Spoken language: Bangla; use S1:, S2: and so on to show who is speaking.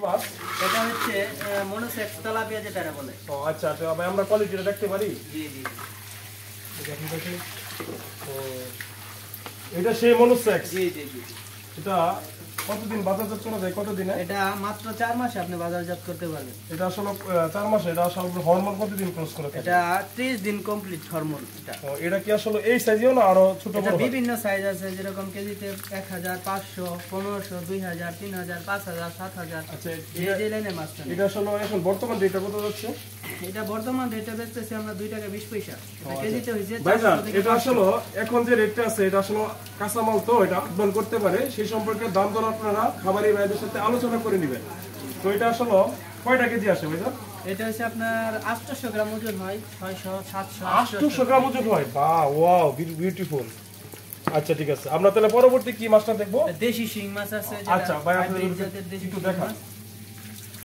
S1: মাছ
S2: এটা হচ্ছে মনোসেক্স তেলাপিয়া যেটা বলে।
S1: ও আচ্ছা, তো ভাই আমরা কোয়ালিটিটা দেখতে পারি?
S2: জি জি।
S1: ও এটা সেই মনোসেক্স।
S2: জি জি জি।
S1: এটা কতদিন বাজারজাত করা যায়, কতদিনে?
S2: এটা মাত্র 4 মাসে আপনি বাজারজাত করতে পারবেন।
S1: এটা আসলে 4 মাসে। এটা আসলে হরমোন কতদিন ক্রস করে থাকে?
S2: এটা 30 দিন কমপ্লিট হরমোন।
S1: এটা কি আসলে এই সাইজেও না আরো ছোট বড়?
S2: বিভিন্ন সাইজ আছে, যেরকম কেজিতে 1000, 500, 1500, 2000, 3000, 5000, 7000। আচ্ছা, এই লাইনে মাছ।
S1: এটা আসলে এখন বর্তমান রেটটা কত যাচ্ছে?
S2: এটা বর্তমান রেটে বেচতেছি আমরা 2 টাকা 20 পয়সা। কেজিতে হইছে
S1: ভাইজান, এটা আসলে এখন যে রেটটা আছে এটা আসলে কাঁচামাল, তো এটা আপডাউন করতে পারে। সেই সম্পর্কে দাম দর আপনারা খামারি ভাইদের সাথে আলোচনা করে নেবেন। তো এটা আসলে কয়টা কেজি আসে ভাইজান?
S2: এটা হচ্ছে আপনার 800 গ্রাম ওজন হয়, 600, 700,
S1: 800 গ্রাম ওজন হয়। বাহ, ওয়াও, বিউটিফুল। আচ্ছা ঠিক আছে, আমরা তাহলে পরবর্তী কি মাছটা দেখবো?
S2: দেশি শিং মাছ আছে।
S1: আচ্ছা ভাই, আপনি
S2: দেশি
S1: একটু দেখান।